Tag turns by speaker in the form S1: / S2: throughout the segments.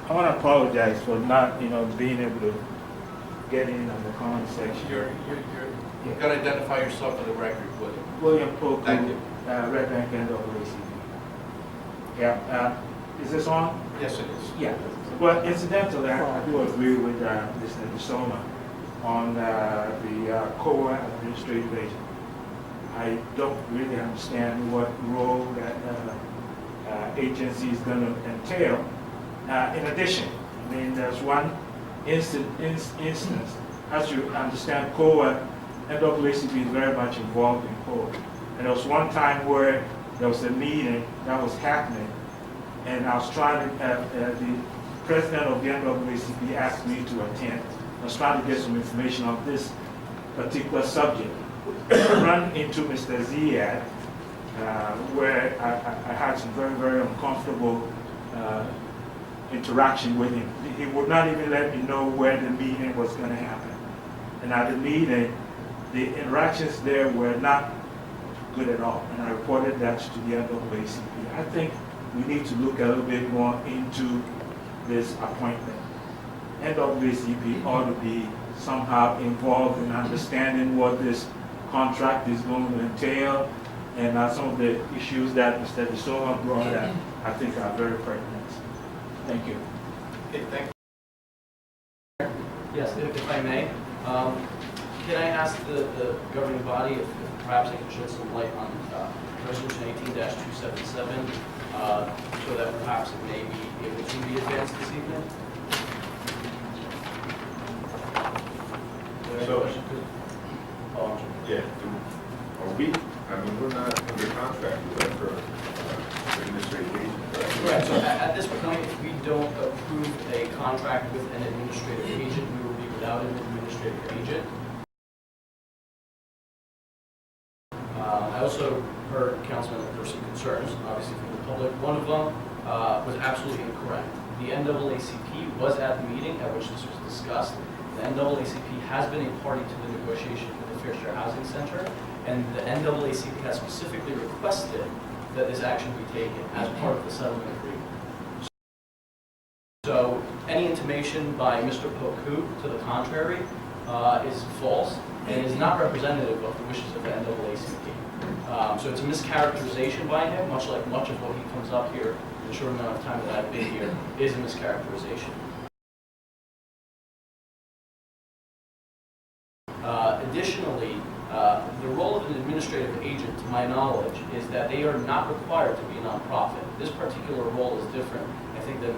S1: I want to apologize for not, being able to get in on the comment section.
S2: You're going to identify yourself for the record, William.
S1: William Poku,
S2: Thank you.
S1: Red Bank NAACP. Yeah, is this on?
S2: Yes, it is.
S1: Yeah. Well, incidentally, I do agree with Mr. DeSoma on the COA administrative agent. I don't really understand what role that agency is going to entail. In addition, I mean, there's one instance, as you understand, COA, NAACP is very much involved in COA. And there was one time where there was a meeting that was happening, and I was trying to, the president of the NAACP asked me to attend. I was trying to get some information on this particular subject. I ran into Mr. Ziad, where I had some very, very uncomfortable interaction with him. He would not even let me know where the meeting was going to happen. And at the meeting, the interactions there were not good at all. And I reported that to the NAACP. I think we need to look a little bit more into this appointment. NAACP ought to be somehow involved in understanding what this contract is going to entail, and some of the issues that Mr. DeSoma brought up, I think are very pertinent. Thank you.
S2: Okay, thank you.
S3: Yes, if I may, can I ask the governing body if perhaps they can shed some light on Resolution 18-277, so that perhaps it may be able to be advanced this evening?
S4: So,
S3: Oh,
S4: yeah, are we, I mean, we're not under contract with that for administrative agent, right?
S3: correct. So at this point, if we don't approve a contract with an administrative agent, we will be without an administrative agent. I also heard Councilman there were some concerns, obviously from the public. One of them was absolutely incorrect. The NAACP was at the meeting at which this was discussed. The NAACP has been a party to the negotiation for the Fair Share Housing Center, and the NAACP has specifically requested that this action be taken as part of the settlement agreement. So any intimation by Mr. Poku to the contrary is false and is not representative of the wishes of the NAACP. So it's a mischaracterization by him, much like much of what he comes up here in the short amount of time that I've been here is a mischaracterization. Additionally, the role of an administrative agent, to my knowledge, is that they are not required to be a nonprofit. This particular role is different, I think, than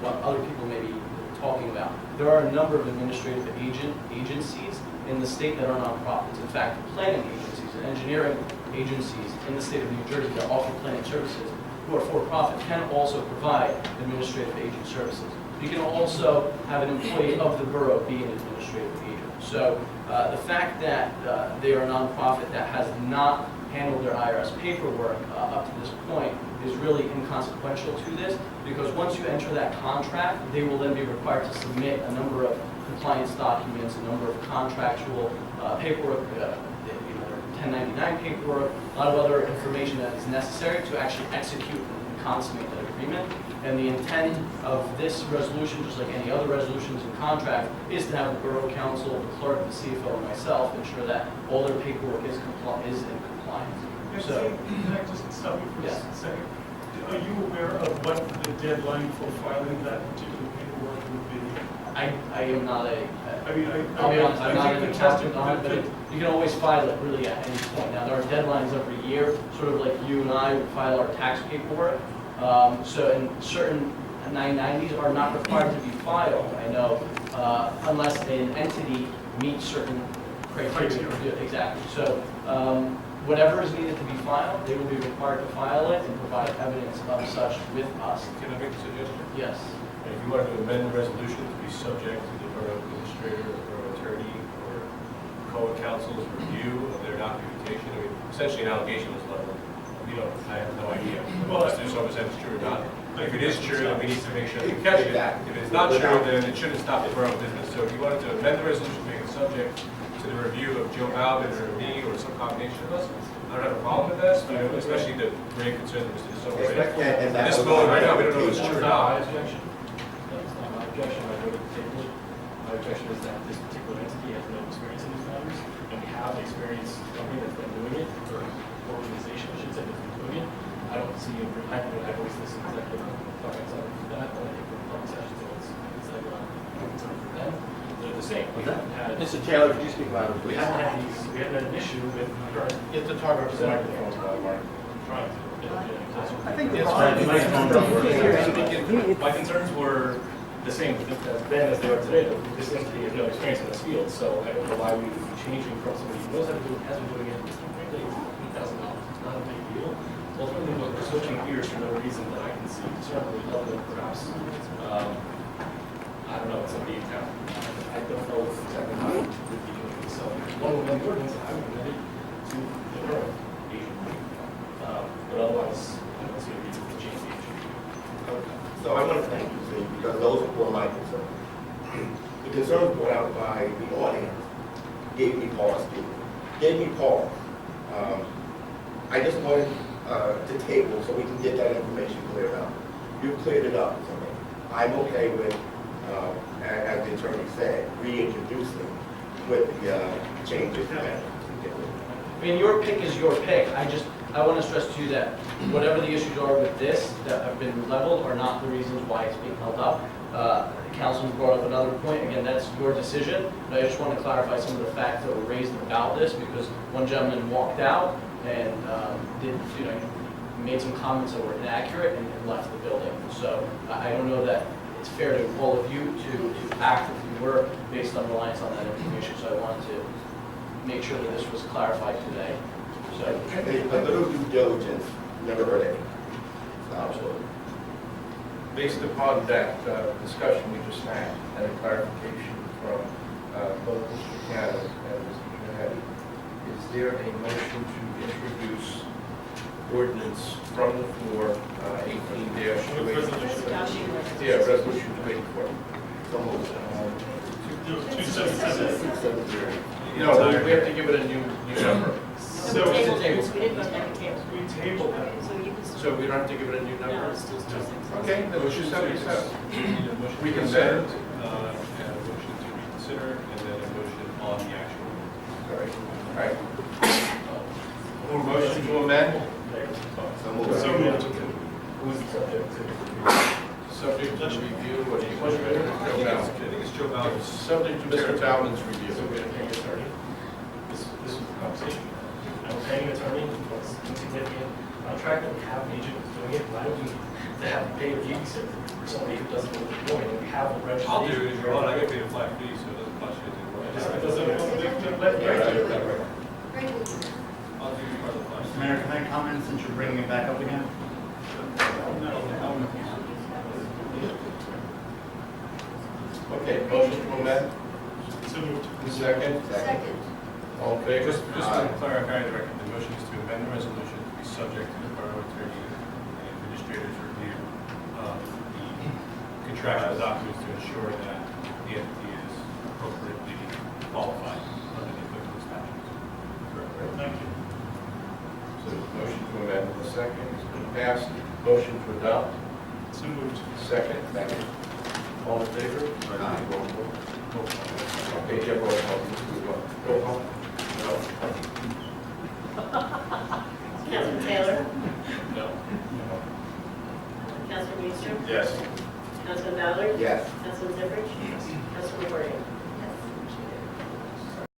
S3: what other people may be talking about. There are a number of administrative agencies in the state that are nonprofits. In fact, planning agencies and engineering agencies in the state of New Jersey that offer planning services who are for-profit can also provide administrative agent services. You can also have an employee of the borough be an administrative agent. So the fact that they are a nonprofit that has not handled their IRS paperwork up to this point is really inconsequential to this, because once you enter that contract, they will then be required to submit a number of compliance documents, a number of contractual paperwork, their 1099 paperwork, a lot of other information that is necessary to actually execute and consummate that agreement. And the intent of this resolution, just like any other resolutions and contract, is to have the Borough Council, the clerk, the CFO, and myself ensure that all their paperwork is in compliance. So,
S5: Can I just stop you for
S3: Yes.
S5: a second? Are you aware of what the deadline for filing that particular paperwork would be?
S3: I am not a,
S5: I mean,
S3: I'll be honest, I'm not
S5: think
S3: an
S5: the testing
S3: accountant on it, but you can always file it really at any point. Now, there are deadlines every year, sort of like you and I would file our tax paperwork. So, and certain 990s are not required to be filed, I know, unless an entity meets certain criteria. Exactly. So, whatever is needed to be filed, they will be required to file it and provide evidence of such with us.
S6: Can I make a suggestion?
S3: Yes.
S6: If you wanted to amend the resolution to be subject to the borough administrator or borough attorney or COA counsel's review of their documentation, I mean, essentially an allegation is level. I have no idea. Well, as to some extent it's true or not. If it is true, then we need to make sure that we catch it. If it's not true, then it shouldn't stop the borough business. So if you wanted to amend the resolution to make it subject to the review of Joe Malvin or me or some combination of us, I don't have a problem with this, but especially the great concern that Mr. DeSoma raised.
S7: And
S6: At this moment right now, we don't know if it's true or not.
S7: objection, I voted to table it. My objection is that this particular entity has no experience in these matters, and we have an experienced company that's been doing it, or organization, I should say, that's been doing it. I don't see, I voiced this in executive, thought I was for that, but I think for public session, so it's like, concern for them. They're the same. We haven't had,
S8: Mr. Taylor, could you speak louder,
S7: we
S8: please?
S7: haven't had these, we haven't had an issue with current.
S2: You have to talk up to the microphone, Mark.
S7: Trying to.
S8: I think the
S7: Yes,
S8: problem-
S7: my concerns were the same then as they are today. This entity has no experience in this field, so I don't know why we would be changing from somebody who knows how to do it, has been doing it. Frankly, it's $8,000. It's not a big deal. Ultimately, we're switching gears for no reason that I can see. Certainly, other than perhaps, I don't know, somebody in town. I don't know exactly how it would be doing it. So one of the ordinance, I would amend it to the current agent. But otherwise, I don't see a reason to change the agent.
S9: So I want to thank you, Steve, because those were my concerns. The concerns brought out by the audience gave me pause, Steve. Gave me pause. I just wanted to table so we can get that information cleared up. You cleared it up for me. I'm okay with, as the attorney said, reintroducing with the changes.
S3: I mean, your pick is your pick. I want to stress to you that whatever the issues are with this that have been leveled are not the reasons why it's being held up. Councilman brought up another point. Again, that's your decision. But I just want to clarify some of the facts that were raised about this because one gentleman walked out and made some comments that were inaccurate and left the building. So I don't know that it's fair to all of you to act if you were based on reliance on that information. So I wanted to make sure that this was clarified today. So,
S9: A little due diligence never hurt anything.
S3: absolutely.
S2: Based upon that discussion we just had, and a clarification from both Mr. Cannon and Mr. Janetti, is there a motion to introduce ordinance from the floor, 18-284? Yeah, resolution 284.
S9: So moved.
S5: 277.
S2: No, we have to give it a new number.
S5: So
S10: We
S5: we
S10: tabled this, we didn't vote that, we tabled.
S5: tabled that.
S10: So you can still.
S2: So we don't have to give it a new
S10: No,
S2: number?
S10: it's still 277.
S2: Okay, then it's 277.
S6: We
S2: can
S6: can
S2: send-
S6: and a motion to reconsider, and then a motion on the actual.
S2: All right. Or motion to amend?
S9: So moved.
S5: So moved.
S7: Who's subject to?
S2: Subject to review, what do you want?
S6: I think it's Joe Bowers.
S2: Subject to Mr. Bauman's review.
S7: So we're paying attorney. This was the conversation. I'm paying attorney, it's insignificant contract that we have an agent who's doing it. Why do we need to have to pay a babysitter for somebody who doesn't know what they're doing? And we have a registered
S6: I'll do it
S7: agent.
S6: if you want, I get paid a flat fee, so it doesn't cost you
S7: It
S6: anything.
S7: doesn't, let me.
S6: I'll do you part of the flat.
S8: Mr. Mayor, can I comment since you're bringing it back up again?
S2: Okay, motion to amend,
S5: So moved.
S2: second,
S10: Second.
S2: all in favor?
S6: Just to clarify the record, the motion is to amend the resolution to be subject to the borough attorney and administrator's review of the contractual documents to ensure that the entity is appropriately qualified under the applicable statutes.
S5: Thank you.
S2: So motion to amend the second has been passed. Motion to adopt,
S5: So moved.
S2: second. All in favor?
S9: Aye.
S2: Okay, yeah, roll call. Roll call.
S10: Councilman Taylor?
S7: No.
S10: Councilman Easter?
S6: Yes.
S10: Councilman Ballard?
S9: Yes.
S10: Councilman Ziprich? Councilman